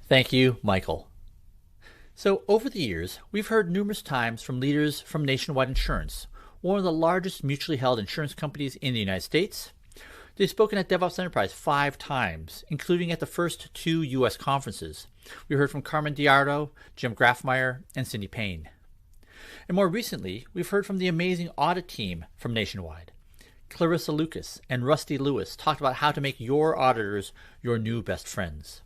Thank you, Michael. So, over the years, we've heard numerous times from leaders from Nationwide Insurance, one of the largest mutually held insurance companies in the United States. They've spoken at DevOps Enterprise 5 times, including at the first 2 U.S. conferences. We heard from Carmen Diardo, Jim Grafmeyer, and Cindy Payne. And more recently, we've heard from the amazing audit team from Nationwide. Clarissa Lucas and Rusty Lewis talked about how to make your auditors your new best friends.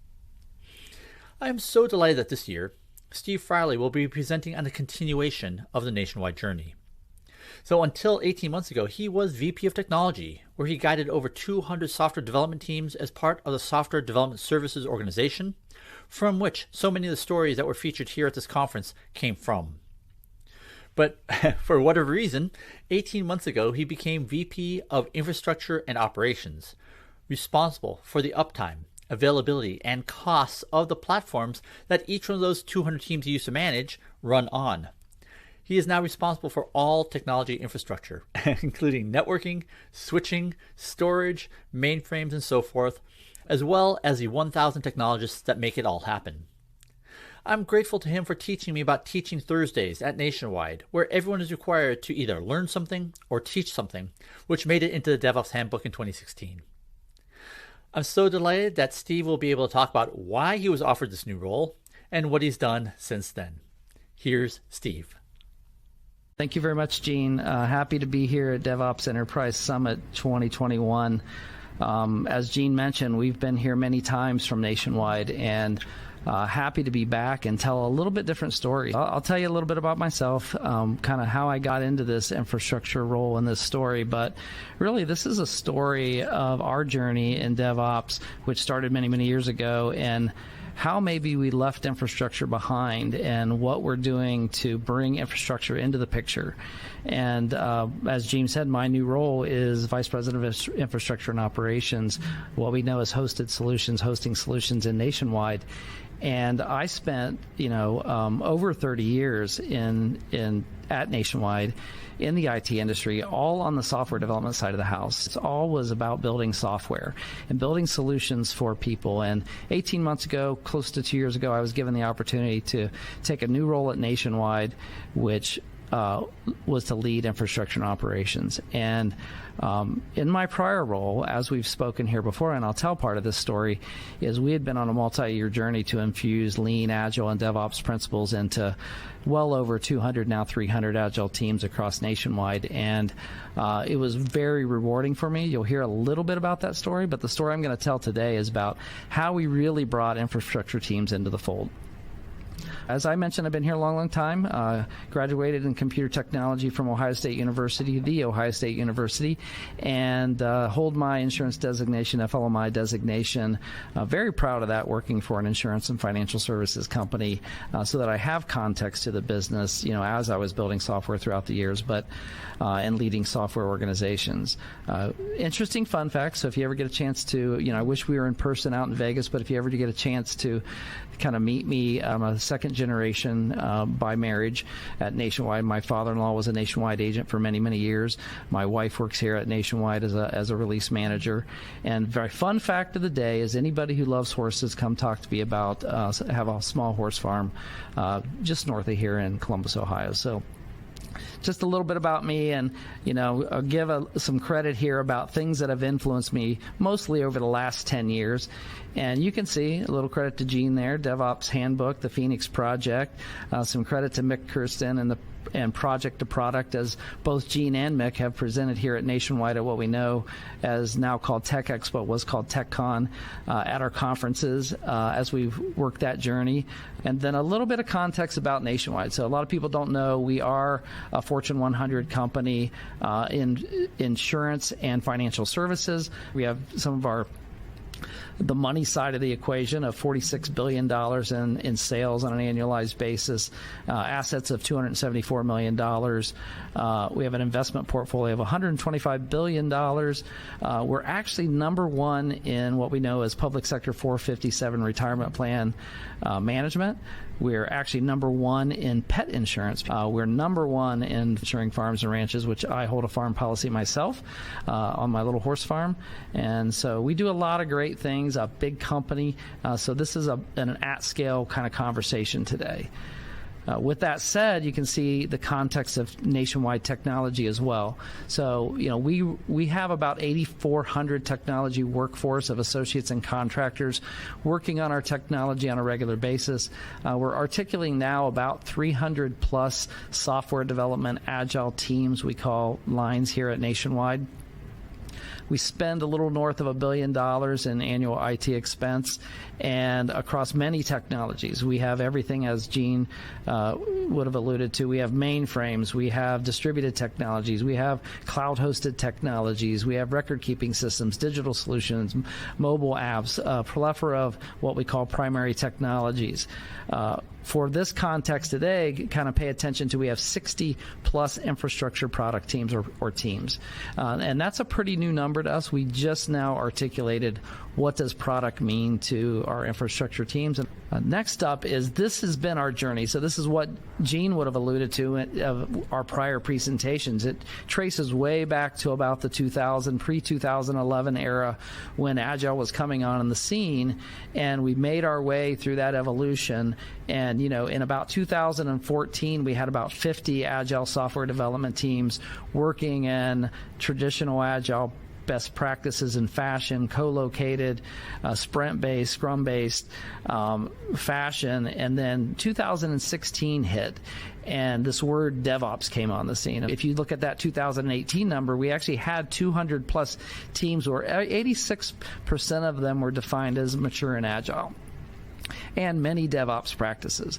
I am so delighted that this year, Steve Farley will be presenting on the continuation of the Nationwide journey. So until 18 months ago, he was VP of Technology, where he guided over 200 software development teams as part of the Software Development Services organization, from which so many of the stories that were featured here at this conference came from. But for whatever reason, 18 months ago, he became VP of Infrastructure and Operations, responsible for the uptime, availability, and costs of the platforms that each one of those 200 teams he used to manage run on. He is now responsible for all technology infrastructure, including networking, switching, storage, mainframes, and so forth, as well as the 1,000 technologists that make it all happen. I'm grateful to him for teaching me about Teaching Thursdays at Nationwide, where everyone is required to either learn something or teach something, which made it into the DevOps Handbook in 2016. I'm so delighted that Steve will be able to talk about why he was offered this new role and what he's done since then. Here's Steve. Thank you very much, Gene. Happy to be here at DevOps Enterprise Summit 2021. As Gene mentioned, we've been here many times from Nationwide, and happy to be back and tell a little bit different story. I'll tell you a little bit about myself, kind of how I got into this infrastructure role in this story, but really this is a story of our journey in DevOps, which started many, many years ago, and how maybe we left infrastructure behind and what we're doing to bring infrastructure into the picture. And as Gene said, my new role is Vice President of Infrastructure and Operations, what we know as hosting solutions in Nationwide. And I spent, over 30 years at Nationwide in the IT industry, all on the software development side of the house. It all was about building software and building solutions for people. And 18 months ago, close to 2 years ago, I was given the opportunity to take a new role at Nationwide, which was to lead infrastructure and operations. And in my prior role, as we've spoken here before, and I'll tell part of this story, is we had been on a multi-year journey to infuse lean, agile, and DevOps principles into well over 200, now 300 agile teams across Nationwide. And it was very rewarding for me. You'll hear a little bit about that story, but the story I'm going to tell today is about how we really brought infrastructure teams into the fold. As I mentioned, I've been here a long, long time. Graduated in computer technology from Ohio State University, the Ohio State University, and hold my insurance designation, FLMI designation. Very proud of that, working for an insurance and financial services company, so that I have context to the business, as I was building software throughout the years, but and leading software organizations. Interesting fun fact. So if you ever get a chance to, I wish we were in person out in Vegas, but if you ever get a chance to kind of meet me, I'm a second generation by marriage at Nationwide. My father-in-law was a Nationwide agent for many, many years. My wife works here at Nationwide as a release manager. And very fun fact of the day is anybody who loves horses, come talk to me about have a small horse farm just north of here in Columbus, Ohio. So just a little bit about me, and I'll give some credit here about things that have influenced me mostly over the last 10 years. And you can see a little credit to Gene there, DevOps Handbook, the Phoenix Project, some credit to Mick Kirsten and Project to Product, as both Gene and Mick have presented here at Nationwide at what we know as now called Tech Expo, was called TechCon, at our conferences as we've worked that journey. And then a little bit of context about Nationwide. So a lot of people don't know we are a Fortune 100 company in insurance and financial services. We have some of the money side of the equation of $46 billion in sales on an annualized basis, assets of $274 million. We have an investment portfolio of $125 billion. We're actually number one in what we know as public sector 457 retirement plan management. We're actually number one in pet insurance. We're number one in insuring farms and ranches, which I hold a farm policy myself on my little horse farm. And so we do a lot of great things, a big company. So this is an at-scale kind of conversation today. With that said, you can see the context of nationwide technology as well. So, we have about 8,400 technology workforce of associates and contractors working on our technology on a regular basis. We're articulating now about 300 plus software development agile teams, we call lines here at Nationwide. We spend a little north of $1 billion in annual IT expense, and across many technologies. We have everything, as Gene would have alluded to. We have mainframes, we have distributed technologies, we have cloud-hosted technologies, we have record-keeping systems, digital solutions, mobile apps, a plethora of what we call primary technologies. For this context today, kind of pay attention to, we have 60 plus infrastructure product teams or teams. And that's a pretty new number to us. We just now articulated what does product mean to our infrastructure teams. And next up is, this has been our journey. So this is what Gene would have alluded to of our prior presentations. It traces way back to about the pre-2011 era when Agile was coming on in the scene, and we made our way through that evolution. And, in about 2014, we had about 50 Agile software development teams working in traditional Agile best practices and fashion, co-located, sprint-based, scrum-based fashion. And then 2016 hit, and this word DevOps came on the scene. If you look at that 2018 number, we actually had 200 plus teams, where 86% of them were defined as mature and agile, and many DevOps practices.